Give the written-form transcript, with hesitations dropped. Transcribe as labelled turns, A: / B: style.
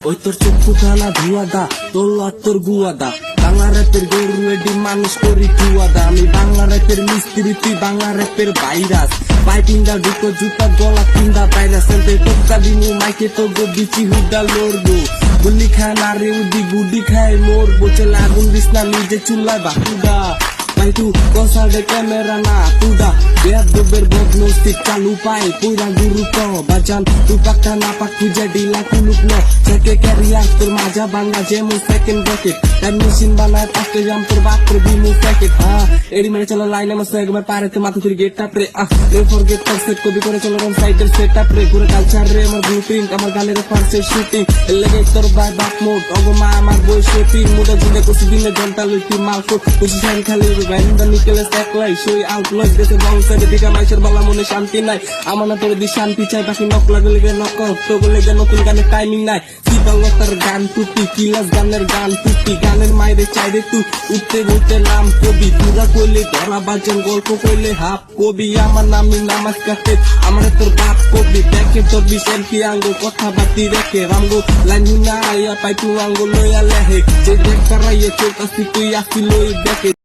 A: ওই তোর চক্ষু খানা ধুয়া দা, তোর তোর গুয়া দা। বাংলা র্যাপের গরু এডি মানুষ করি ধুয়া দা। আমি বাংলা র্যাপের মিস্ত্রি, তুই বাংলা র্যাপের ভাইরাস। পাইপিংটা ঢুকো জুতা গলা কিন্দা ভাইরাস। এতে টোকা দিনু মাইকে তো গো বিচি হুডা লড়বো। গুলি খায় না রে উদি গুডি খায় মরবো। চলে আগুন দিস না নিজে চুল্লায় বাকুডা। ভাই তু কসাডে ক্যামেরা না তুডা। বেয়াদবের বদনস্তিক চালু পাই পুরা গুরু ক বাজান। তুই পাক্কা না পাক খুঁজে ডিলা কুলুক ন। চেকে ক্যারিয়ার তোর মাজা বাংলা যেমন সেকেন্ড ব্র্যাকেট। টাইম মেশিন বানায় পাঁচটা জাম তোর বাপ করে বিমু প্যাকেট। এডি মেরে চলো লাইন আমার সেগমের পারেতে মাথা তুই গেট আপ রে। ফরগেট তার সেট কপি করে চলো রন সাইডের সেট আপ রে। পুরো কালচার রে আমার ব্লুপ্রিন্ট, আমার গানের ফার্স্টে শুটিং। এর লেগে তোর বাই বাপ মোড অগমা আমার বই শুটিং। মুডা জিন্দে কুছি দিনে ঘন্টা লইতি মাল কোট কুছি সারি খালি ব্যান্ডা নিকেলে স্যাকলাই সই আউট লজ দেশে বং সাইডে দিকা মাইশের বালা মনে শান্তি নাই। আমার না তোর দি শান্তি চাই বাকি নক লাগলে গে নক তো বলে গে নতুন গানের টাইমিং নাই। সিপালতার গান টুটি কিলাস গানের গান টুটি গানের মাইরে চাইরে তুই উঠতে বলতে নাম কবি। পুরা কইলে ধরা বাজন গল্প কইলে হাফ কবি। আমার নামি নামাজ কাটে আমার তোর বাপ কবি। দেখে তোর বিশেলফি আঙ্গুল কথা বাতি রেখে রামগো লাইন না আইয়া পাই তু আঙ্গুল লইয়া লেহে। যে দেখ কারাইয়ে চলতাছি তুই আসি লই দেখে।